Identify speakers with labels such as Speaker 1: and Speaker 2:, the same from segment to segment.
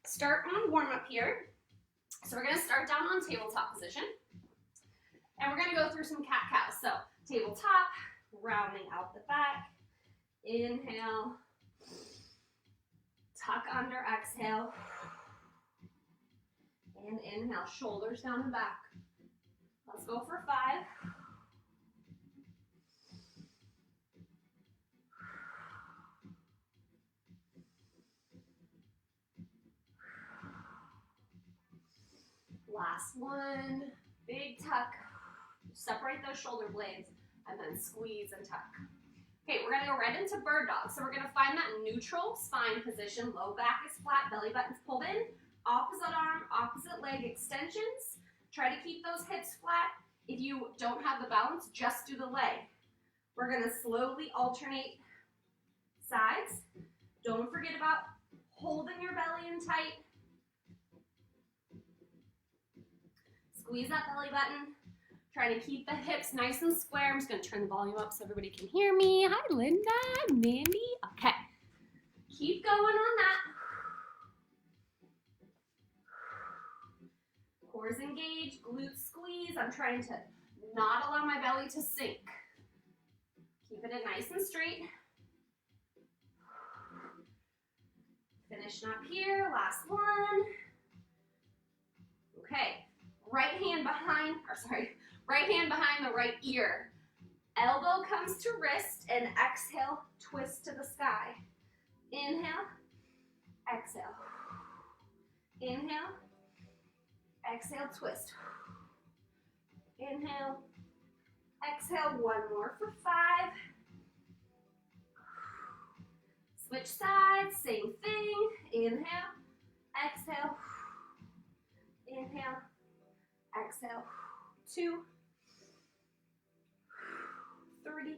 Speaker 1: start on warm up here. So we're gonna start down on tabletop position. And we're gonna go through some cat-cows. So tabletop, rounding out the back. Inhale. Tuck under, exhale. And inhale, shoulders down and back. Let's go for 5. Last one, big tuck. Separate those shoulder blades and then squeeze and tuck. Okay, we're gonna go right into bird dog. So we're gonna find that neutral spine position. Low back is flat, belly button's pulled in. Opposite arm, opposite leg extensions. Try to keep those hips flat. If you don't have the balance, just do the leg. We're gonna slowly alternate sides. Don't forget about holding your belly in tight. Squeeze that belly button. Try to keep the hips nice and square. I'm just gonna turn the volume up so everybody can hear me. Hi, Linda, Mandy. Okay, keep going on that. Cores engaged, glutes squeeze. I'm trying to not allow my belly to sink. Keeping it nice and straight. Finishing up here, last one. Okay, right hand behind the right ear. Elbow comes to wrist and exhale, twist to the sky. Inhale, exhale. Inhale, exhale, twist. Inhale, exhale, one more for 5. Switch sides, same thing. Inhale, exhale. Inhale, exhale. 2, 3,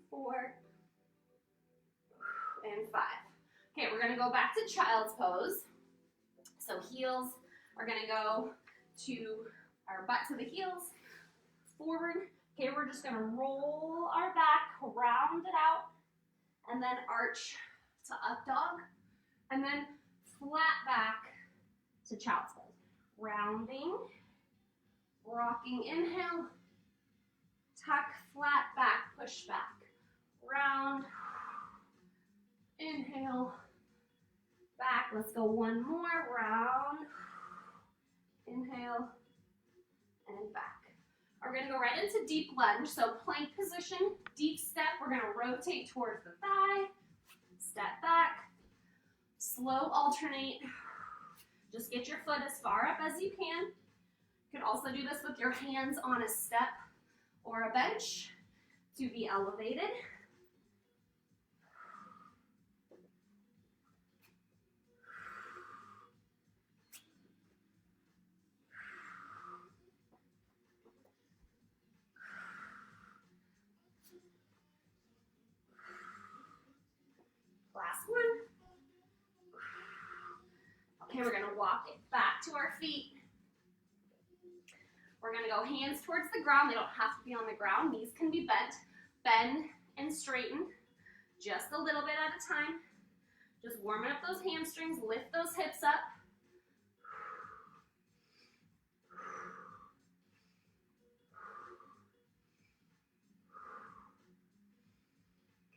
Speaker 1: 4, and 5. Okay, we're gonna go back to child's pose. So heels are gonna go to our butt to the heels, forward. Okay, we're just gonna roll our back, round it out, and then arch to up dog, and then flat back to child's pose. Rounding, rocking, inhale, tuck, flat back, push back, round, inhale, back. Let's go one more, round, inhale, and back. We're gonna go right into deep lunge. So plank position, deep step. We're gonna rotate towards the thigh, step back, slow alternate. Just get your foot as far up as you can. You can also do this with your hands on a step or a bench to be elevated. Last one. Okay, we're gonna walk it back to our feet. We're gonna go hands towards the ground. They don't have to be on the ground. Knees can be bent. Bend and straighten just a little bit at a time. Just warming up those hamstrings. Lift those hips up.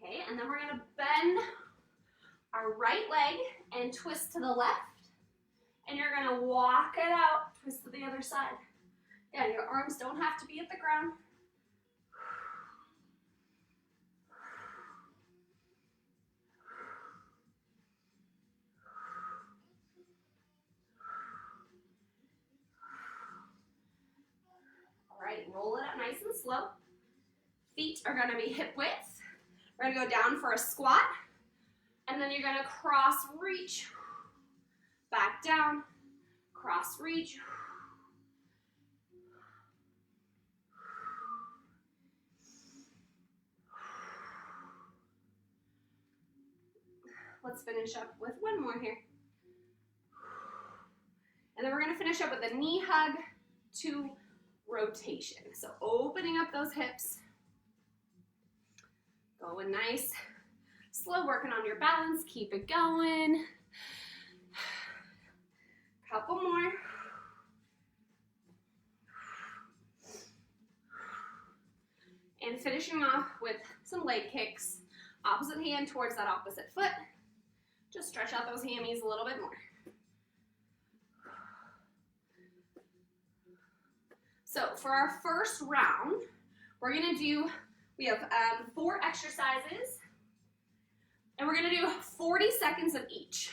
Speaker 1: Okay, and then we're gonna bend our right leg and twist to the left. And you're gonna walk it out, twist to the other side. Yeah, your arms don't have to be at the ground. All right, roll it up nice and slow. Feet are gonna be hip width. We're gonna go down for a squat. And then you're gonna cross reach. Back down, cross reach. Let's finish up with one more here. And then we're gonna finish up with a knee hug to rotation. So opening up those hips. Going nice, Slow working on your balance. Keep it going. Couple more. And finishing off with some leg kicks. Opposite hand towards that opposite foot. Just stretch out those hammies a little bit more. So for our first round, we're gonna do, we have 4 exercises, and we're gonna do 40 seconds of each.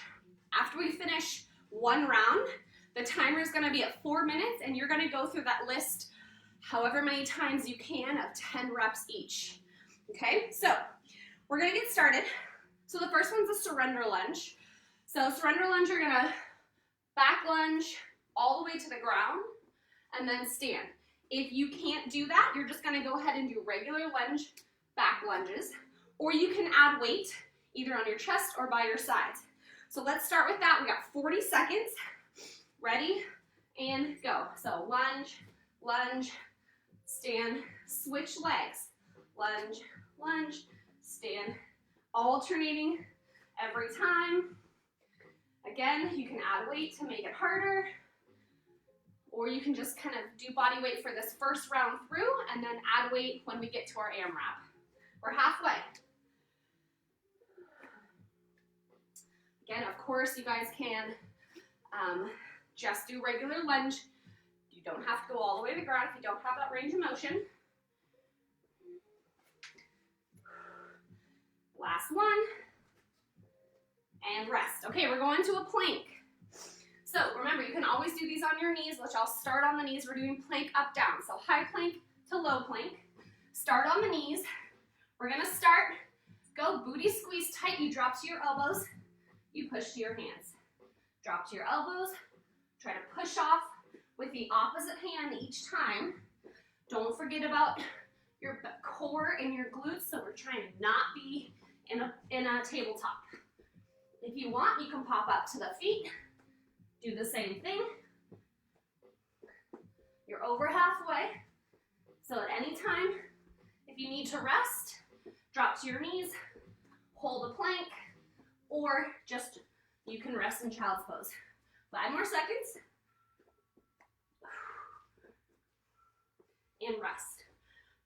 Speaker 1: After we finish one round, the timer is gonna be at 4 minutes, and you're gonna go through that list however many times you can of 10 reps each. Okay, so we're gonna get started. So the first one's a surrender lunge. So surrender lunge, you're gonna back lunge all the way to the ground and then stand. If you can't do that, you're just gonna go ahead and do regular lunge, back lunges, or you can add weight either on your chest or by your sides. So let's start with that. We got 40 seconds. Ready, and go. So lunge, lunge, stand, switch legs. Lunge, lunge, stand. Alternating every time. Again, you can add weight to make it harder, or you can just kind of do body weight for this first round through and then add weight when we get to our AMRAP. We're halfway. Again, of course, you guys can just do regular lunge. You don't have to go all the way to the ground if you don't have that range of motion. Last one. And rest. Okay, we're going to a plank. So remember, you can always do these on your knees, which I'll start on the knees. We're doing plank up, down. So high plank to low plank. Start on the knees. We're gonna start, go booty squeeze tight. You drop to your elbows. You push to your hands. Drop to your elbows. Try to push off with the opposite hand each time. Don't forget about your core and your glutes, so we're trying to not be in a tabletop. If you want, you can pop up to the feet. Do the same thing. You're over halfway. So at any time, if you need to rest, drop to your knees, hold a plank, or just you can rest in child's pose. 5 more seconds. And rest.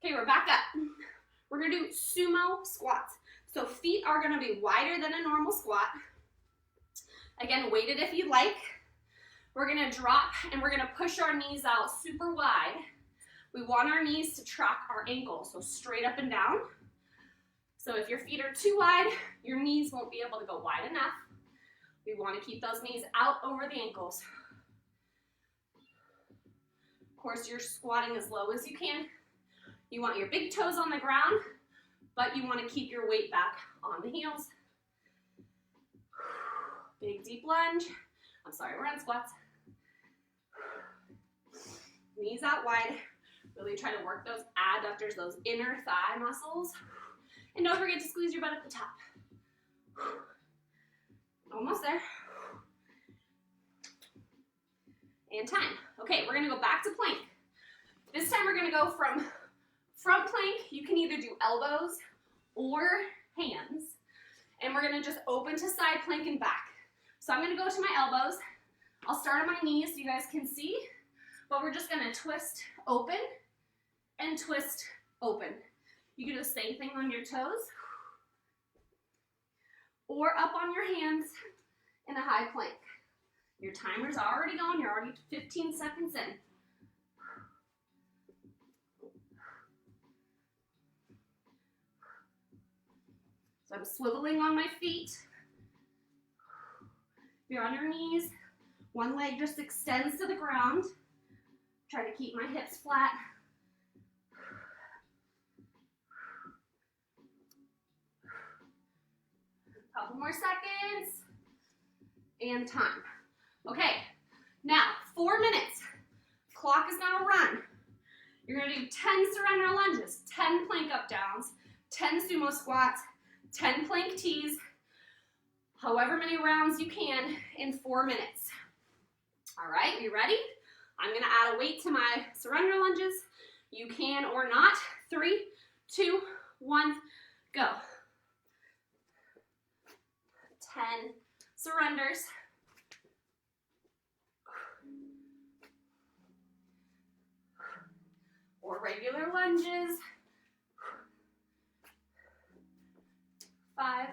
Speaker 1: Okay, we're back up. We're gonna do sumo squats. So feet are gonna be wider than a normal squat. Again, weighted if you'd like. We're gonna drop and we're gonna push our knees out super wide. We want our knees to track our ankles, so straight up and down. So if your feet are too wide, your knees won't be able to go wide enough. We want to keep those knees out over the ankles. Of course, you're squatting as low as you can. You want your big toes on the ground, but you want to keep your weight back on the heels. Big deep lunge. I'm sorry, we're on squats. Knees out wide. Really try to work those adductors, those inner thigh muscles. And don't forget to squeeze your butt at the top. Almost there. And time. Okay, we're gonna go back to plank. This time we're gonna go from front plank. You can either do elbows or hands. And we're gonna just open to side plank and back. So I'm gonna go to my elbows. I'll start on my knees so you guys can see, but we're just gonna twist open and twist open. You can do the same thing on your toes or up on your hands in a high plank. Your timer's already going, you're already 15 seconds in. So I'm swiveling on my feet. If you're on your knees, one leg just extends to the ground. Try to keep my hips flat. Couple more seconds. And time. Okay, now 4 minutes. Clock is gonna run. You're gonna do 10 surrender lunges, 10 plank up downs, 10 sumo squats, 10 plank tees, however many rounds you can in 4 minutes. All right, you ready? I'm gonna add a weight to my surrender lunges. You can or not. 3, 2, 1, go. 10 surrenders. Or regular lunges. 5.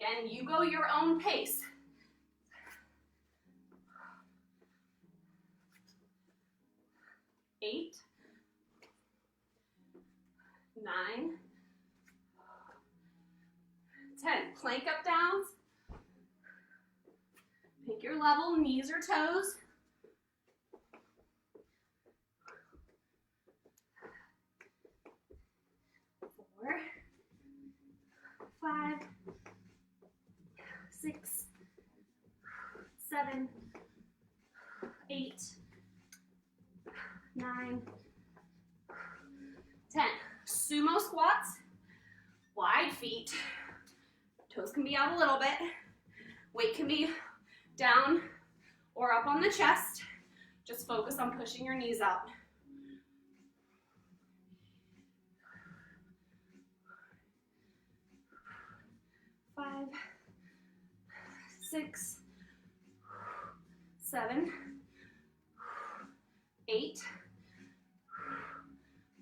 Speaker 1: Again, you go your own pace. 8, 9, 10. Plank up downs. Pick your level, knees or toes. 4, 5, 6, 7, 8, 9, 10. Sumo squats, wide feet. Toes can be out a little bit. Weight can be down or up on the chest. Just focus on pushing your knees out. 5, 6, 7, 8,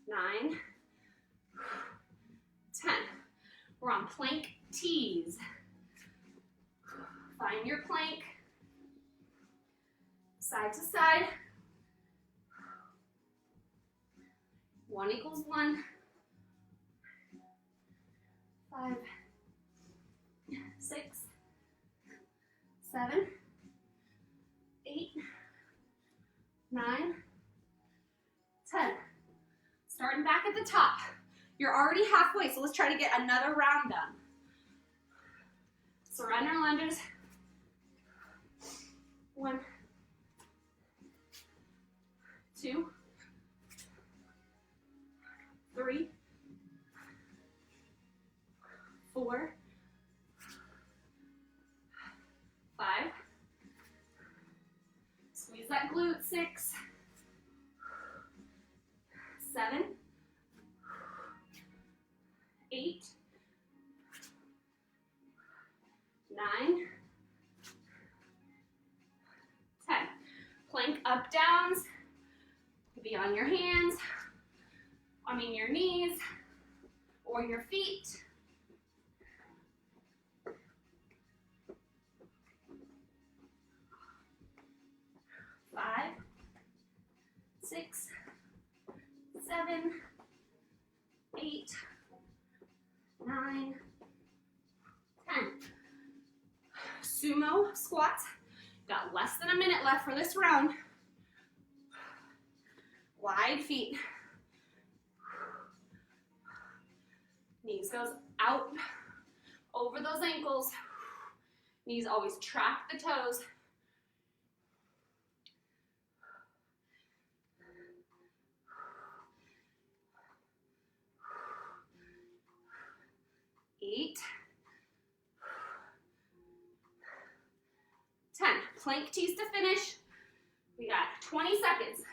Speaker 1: 9, 10. We're on plank tees. Find your plank, side to side. 1 equals 1. 5, 6, 7, 8, 9, 10. Starting back at the top. You're already halfway, so let's try to get another round done. Surrender lunges. 1, 2, 3, 4, 5. Squeeze that glute. 6, 7, 8, 9, 10. Plank up downs. Be on your hands, your knees or your feet. 5, 6, 7, 8, 9, 10. Sumo squats. Got less than a minute left for this round. Wide feet. Knees goes out over those ankles. Knees always track the toes. Eight, 10. Plank tees to finish. We got 20 seconds.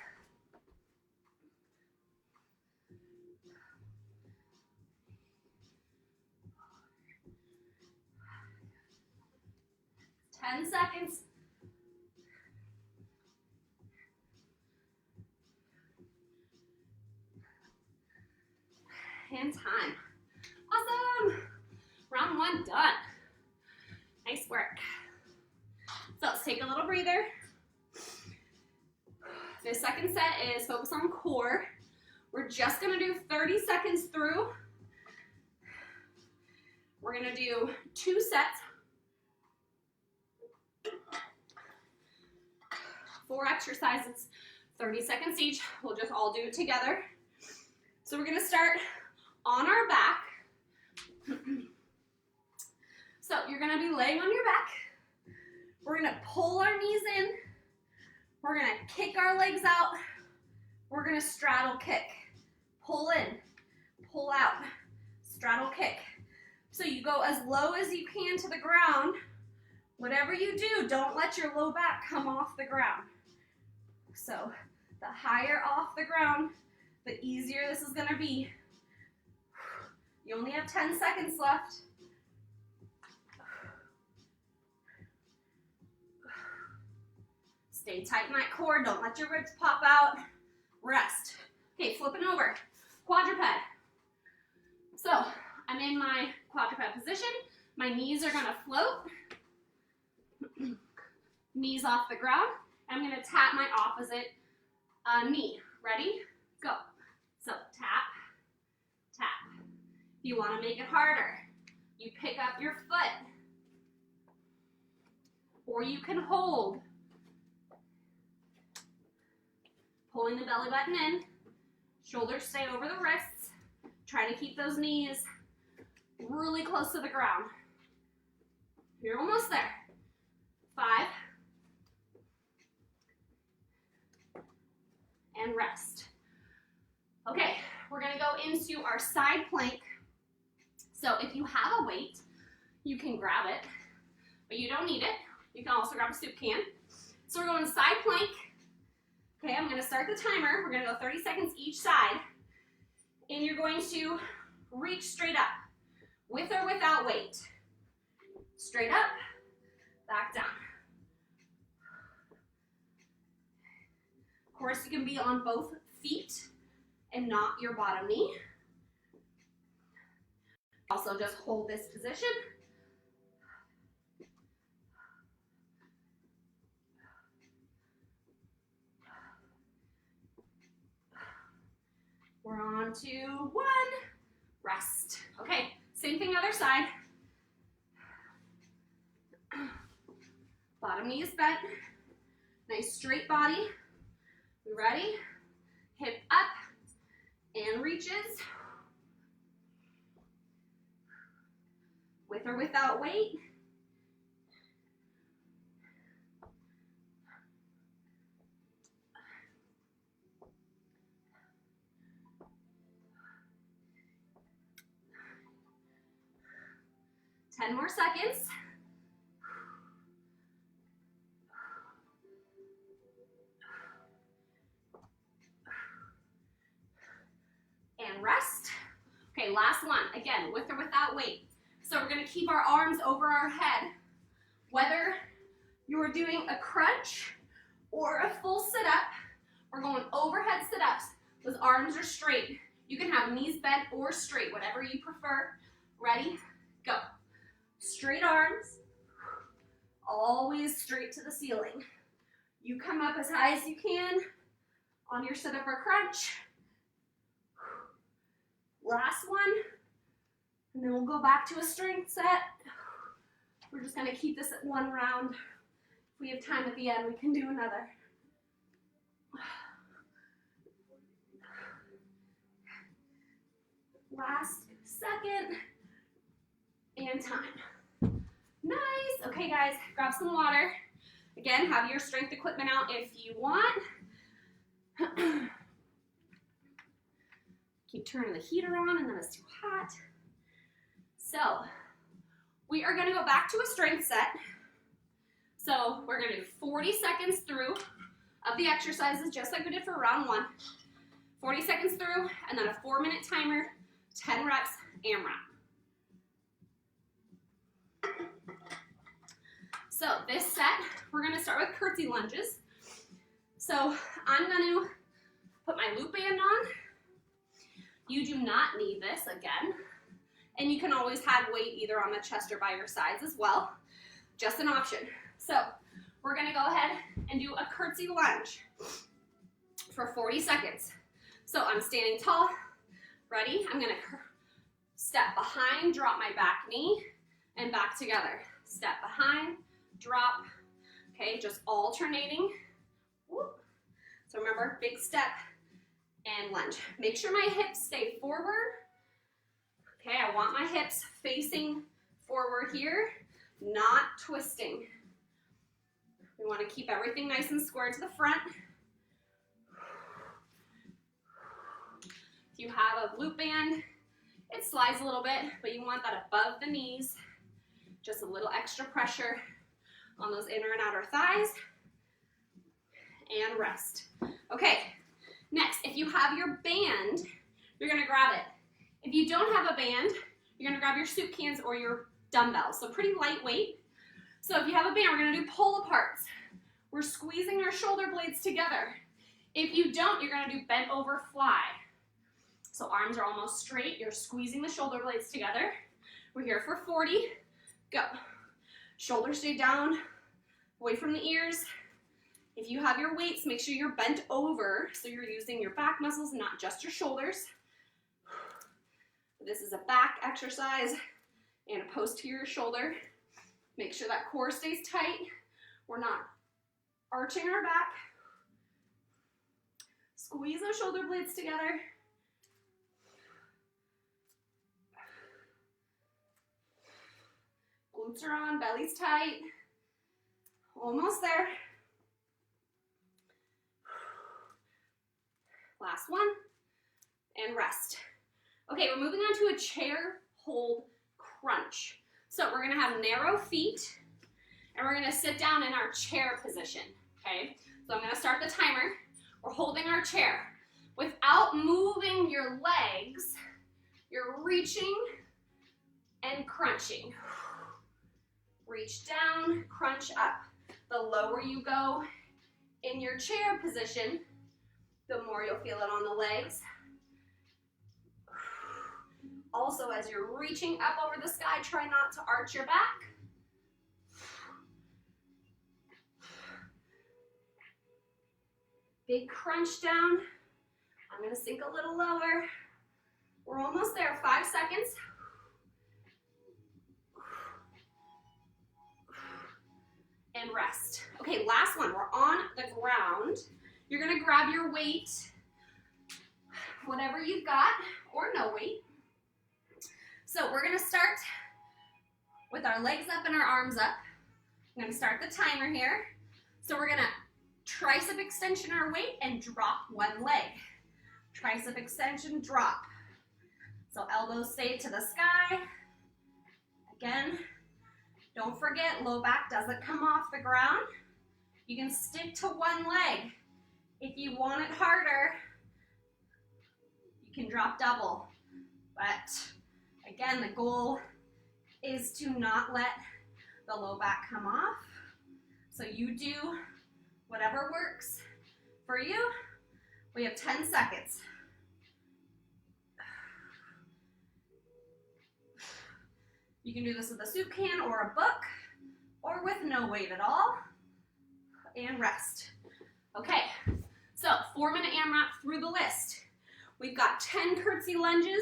Speaker 1: Ten seconds. And time. Awesome. Round 1 done. Nice work. So let's take a little breather. The second set is focus on core. We're just gonna do 30 seconds through. We're gonna do 2 sets. 4 exercises, 30 seconds each. We'll just all do it together. So we're gonna start on our back. So you're gonna be laying on your back. We're gonna pull our knees in. We're gonna kick our legs out. We're gonna straddle kick. Pull in, pull out, straddle kick. So you go as low as you can to the ground. Whatever you do, don't let your low back come off the ground. So the higher off the ground, the easier this is gonna be. You only have 10 seconds left. Stay tight in that core. Don't let your ribs pop out. Rest. Okay, flipping over. Quadruped. So I'm in my quadruped position. My knees are gonna float. Knees off the ground. I'm gonna tap my opposite knee. Ready? Go. So tap, tap. If you wanna make it harder, you pick up your foot. Or you can hold. Pulling the belly button in. Shoulders stay over the wrists. Try to keep those knees really close to the ground. You're almost there. 5. And rest. Okay, we're gonna go into our side plank. So if you have a weight, you can grab it, but you don't need it. You can also grab a soup can. So we're going side plank. Okay, I'm gonna start the timer. We're gonna go 30 seconds each side. And you're going to reach straight up, with or without weight. Straight up, back down. Of course, you can be on both feet and not your bottom knee. Also, just hold this position. We're on to 1. Rest. Okay, same thing other side. Bottom knee is bent. Nice straight body. We ready? Hip up and reaches. With or without weight. Ten more seconds. And rest. Okay, last one. Again, with or without weight. So we're gonna keep our arms over our head. Whether you're doing a crunch or a full sit-up, we're going overhead sit-ups. Those arms are straight. You can have knees bent or straight, whatever you prefer. Ready? Go. Straight arms, always straight to the ceiling. You come up as high as you can on your sit-up or crunch. Last one, and then we'll go back to a strength set. We're just gonna keep this at 1 round. If we have time at the end, we can do another. Last second, and time. Nice. Okay, guys, grab some water. Again, have your strength equipment out if you want. Keep turning the heater on and then it's too hot. So, we are gonna go back to a strength set. So, we're gonna do 40 seconds through of the exercises, just like we did for round 1. 40 seconds through, and then a 4-minute timer, 10 reps, AMRAP. So this set, we're gonna start with curtsy lunges. So I'm gonna put my loop band on. You do not need this again. And you can always have weight either on the chest or by your sides as well. Just an option. So we're gonna go ahead and do a curtsy lunge for 40 seconds. So I'm standing tall, ready? I'm gonna step behind, drop my back knee, and back together. Step behind, drop, okay, just alternating. Whoop. So remember, big step and lunge. Make sure my hips stay forward. Okay, I want my hips facing forward here, not twisting. We want to keep everything nice and square to the front. If you have a loop band, it slides a little bit, but you want that above the knees. Just a little extra pressure on those inner and outer thighs. And rest. Okay, next, if you have your band, you're gonna grab it. If you don't have a band, you're gonna grab your soup cans or your dumbbells. So pretty lightweight. So if you have a band, we're gonna do pull aparts. We're squeezing our shoulder blades together. If you don't, you're gonna do bent over fly. So arms are almost straight, you're squeezing the shoulder blades together. We're here for 40, go. Shoulders stay down, away from the ears. If you have your weights, make sure you're bent over so you're using your back muscles, not just your shoulders. This is a back exercise and a posterior shoulder. Make sure that core stays tight. We're not arching our back. Squeeze those shoulder blades together. Glutes are on, belly's tight. Almost there. Last one, and rest. Okay, we're moving on to a chair hold crunch. So we're gonna have narrow feet, and we're gonna sit down in our chair position, okay? So I'm gonna start the timer. We're holding our chair. Without moving your legs, you're reaching and crunching. Reach down, crunch up. The lower you go in your chair position, the more you'll feel it on the legs. Also, as you're reaching up over the sky, try not to arch your back. Big crunch down. I'm gonna sink a little lower. We're almost there, 5 seconds. And rest. Okay, last one, we're on the ground. You're gonna grab your weight, whatever you've got, or no weight. So we're gonna start with our legs up and our arms up. I'm gonna start the timer here. So we're gonna tricep extension our weight and drop one leg. Tricep extension, drop. So elbows stay to the sky. Again, don't forget, low back doesn't come off the ground. You can stick to one leg. If you want it harder, you can drop double. But again, the goal is to not let the low back come off. So you do whatever works for you. We have 10 seconds. You can do this with a soup can or a book, or with no weight at all, and rest. Okay, so 4-minute AMRAP through the list. We've got 10 curtsy lunges,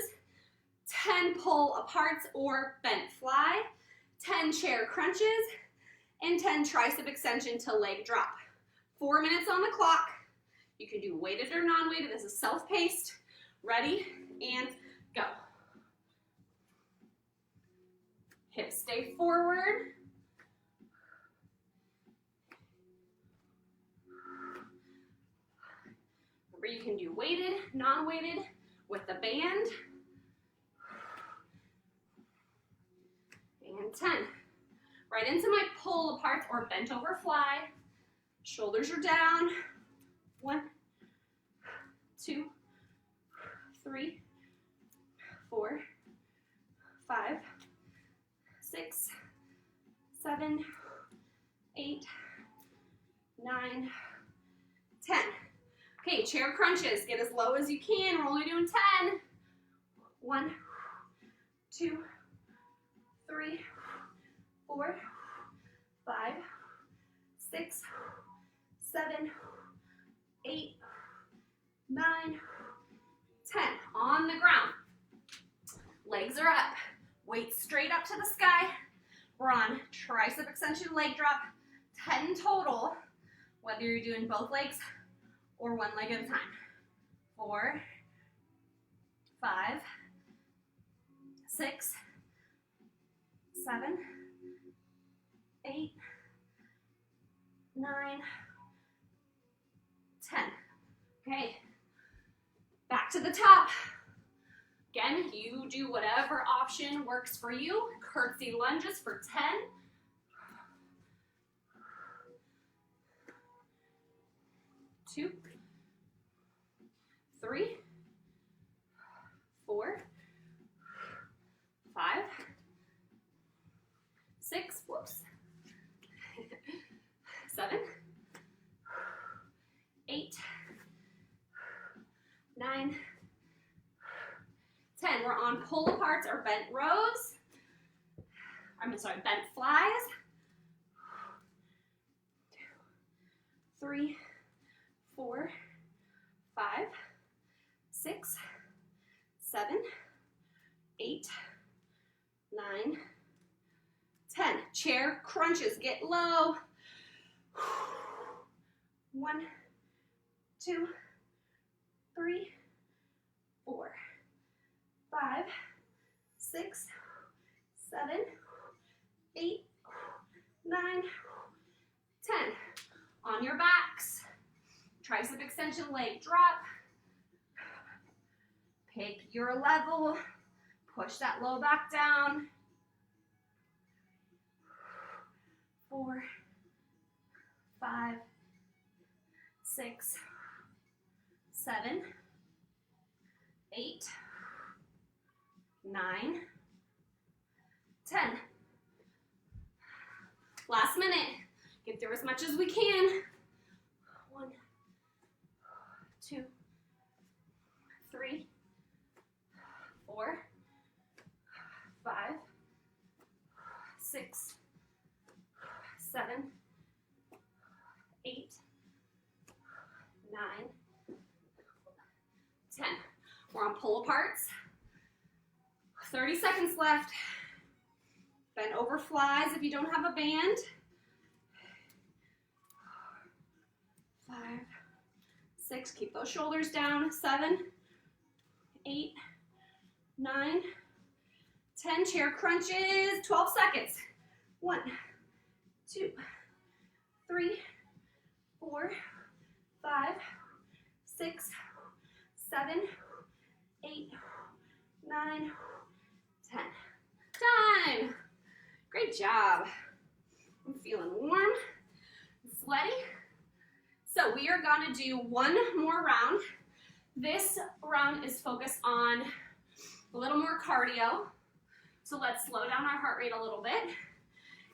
Speaker 1: 10 pull aparts or bent fly, 10 chair crunches, and 10 tricep extension to leg drop. 4 minutes on the clock. You can do weighted or non-weighted. This is self-paced. Ready, and go. Hips stay forward. Remember, you can do weighted, non-weighted with the band. And 10. Right into my pull apart or bent over fly. Shoulders are down. 1, 2, 3, 4, 5, 6, 7, 8, 9, 10. Okay, chair crunches. Get as low as you can. We're only doing 10. 1, 2, 3, 4, 5, 6, 7, 8, 9, 10. On the ground. Legs are up. Weight straight up to the sky. We're on tricep extension leg drop. 10 total, whether you're doing both legs or one leg at a time. 4, 5, 6, 7, 8, 9, 10. Okay, back to the top. Again, you do whatever option works for you. Curtsy lunges for 10. 2, 3, 4, 5, 6, whoops, 7, parts or bent rows. Bent flies. 2, 3, 4, 5, 6, 7, 8, 9, 10. Chair crunches, get low. 1, 2, 3, 4, 5, 6, 7, 8, 9, 10. On your backs. Tricep extension, leg drop. Pick your level. Push that low back down. 4, 5, 6, 7, 8, 9, 10. Last minute. Get through as much as we can. 1, 2, 3, 4, 5, 6, 7, 8, 9, 10. We're on pull aparts. 30 seconds left. Bend over flies if you don't have a band. 5, 6, keep those shoulders down. 7, 8, 9, 10. Chair crunches. 12 seconds. 1, 2, 3, 4, 5, 6, 7, 8, 9, 10. Time. Great job. I'm feeling warm and sweaty. So we are gonna do one more round. This round is focused on a little more cardio. So let's slow down our heart rate a little bit.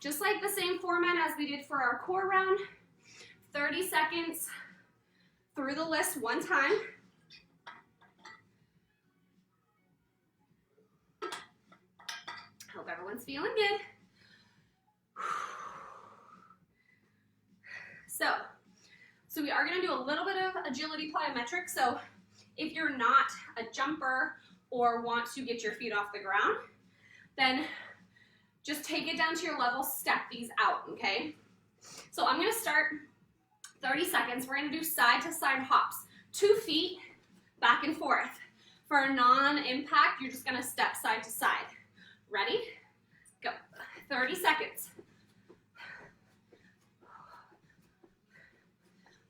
Speaker 1: Just like the same format as we did for our core round. 30 seconds through the list one time. Hope everyone's feeling good. So we are going to do a little bit of agility plyometric. So if you're not a jumper or want to get your feet off the ground, then just take it down to your level, step these out, okay? So I'm going to start 30 seconds. We're going to do side to side hops, 2 feet back and forth. For a non-impact, you're just going to step side to side. Ready? Go. 30 seconds.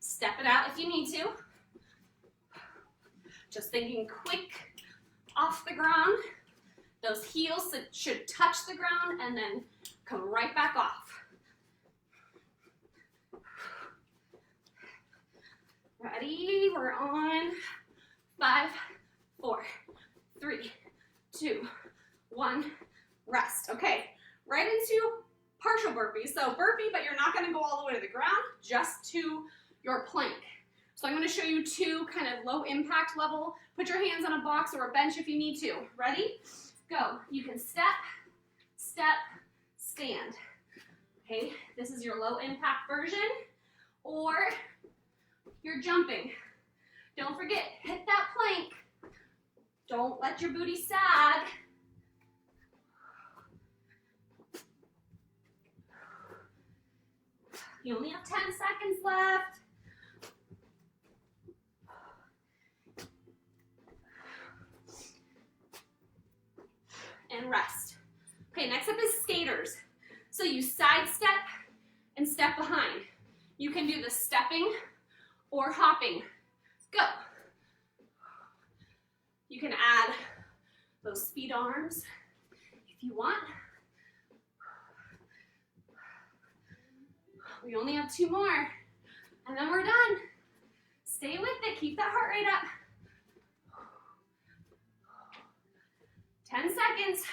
Speaker 1: Step it out if you need to. Just thinking quick off the ground. Those heels should touch the ground and then come right back off. Ready? We're on 5, 4, 3, 2, 1. Rest. Okay, right into partial burpee. So burpee, but you're not going to go all the way to the ground, just to your plank. So I'm going to show you 2 kind of low impact level. Put your hands on a box or a bench if you need to. Ready? Go. You can step, step, stand. Okay, this is your low impact version, or you're jumping. Don't forget, hit that plank. Don't let your booty sag. You only have 10 seconds left. And rest. Okay, next up is skaters. So you side step and step behind. You can do the stepping or hopping. Go. You can add those speed arms if you want. We only have 2 more, and then we're done. Stay with it, keep that heart rate up. 10 seconds.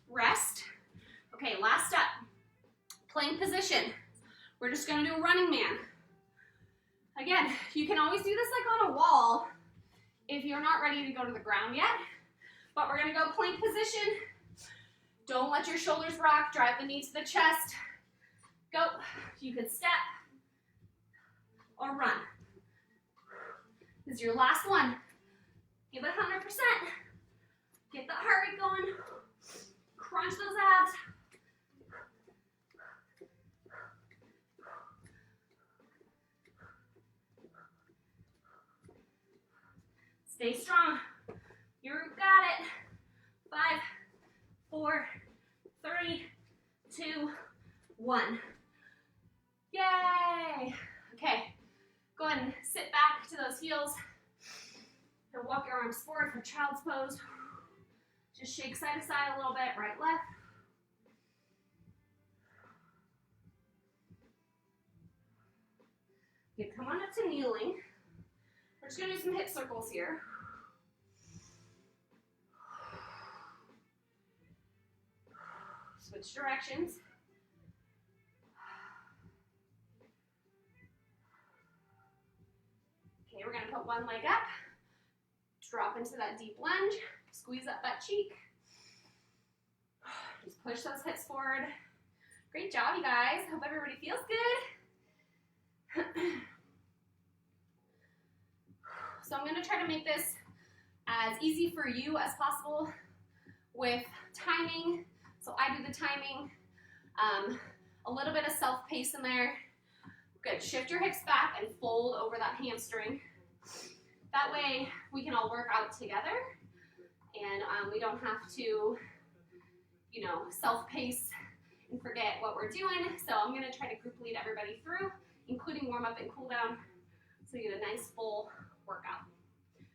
Speaker 1: Rest. Okay, last up. Plank position. We're just gonna do a running man. Again, you can always do this like on a wall if you're not ready to go to the ground yet, but we're gonna go plank position. Don't let your shoulders rock, drive the knee to the chest. Go, you can step or run. This is your last one. Give it 100%. Get the heart rate going. Crunch those abs. Stay strong. You got it. 5, 4, 3, 2, 1. Yay! Okay, go ahead and sit back to those heels and walk your arms forward for child's pose. Just shake side to side a little bit, right, left. Okay, come on up to kneeling. We're just gonna do some hip circles here. Switch directions. Okay, we're gonna put one leg up, drop into that deep lunge, squeeze up that cheek. Just push those hips forward. Great job, you guys. Hope everybody feels good. So I'm gonna try to make this as easy for you as possible with timing. So I do the timing, a little bit of self-pace in there. Good, shift your hips back and fold over that hamstring. That way we can all work out together and we don't have to, you know, self-pace and forget what we're doing. So I'm gonna try to group lead everybody through, including warm up and cool down, so you get a nice full workout.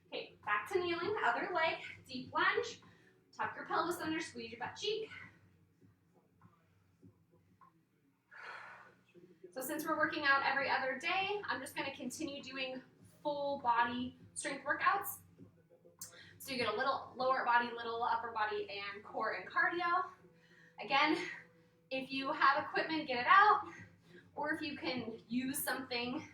Speaker 1: Okay, back to kneeling, other leg, deep lunge. Tuck your pelvis under, squeeze your butt cheek. So since we're working out every other day, I'm just gonna continue doing full body strength workouts. So you get a little lower body, little upper body, and core and cardio. Again, if you have equipment, get it out. Or if you can use something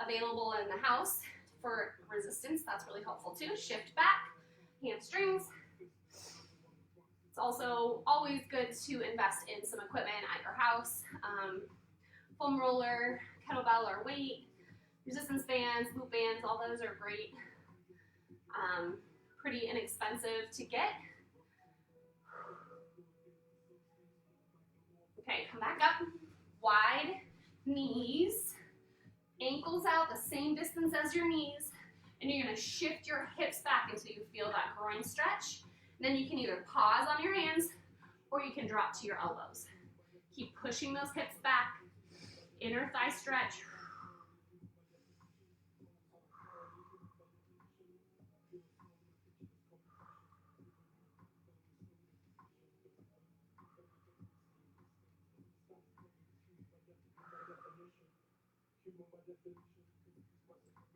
Speaker 1: available in the house for resistance, that's really helpful too. Shift back, hamstrings. It's also always good to invest in some equipment at your house. Foam roller, kettlebell or weight, resistance bands, loop bands, all those are great. Pretty inexpensive to get. Okay, come back up. Wide knees, ankles out the same distance as your knees, and you're gonna shift your hips back until you feel that groin stretch. And then you can either pause on your hands or you can drop to your elbows. Keep pushing those hips back, inner thigh stretch.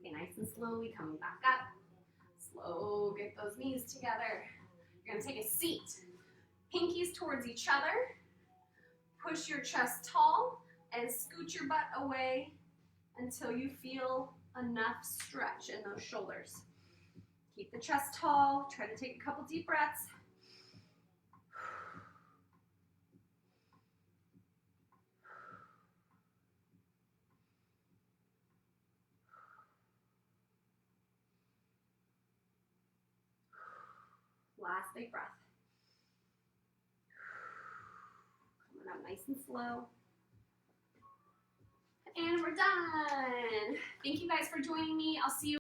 Speaker 1: Okay, nice and slowly coming back up. Slow, get those knees together. You're gonna take a seat. Pinkies towards each other. Push your chest tall and scoot your butt away until you feel enough stretch in those shoulders. Keep the chest tall. Try to take a couple deep breaths. Last big breath. Coming up nice and slow. And we're done. Thank you guys for joining me. I'll see you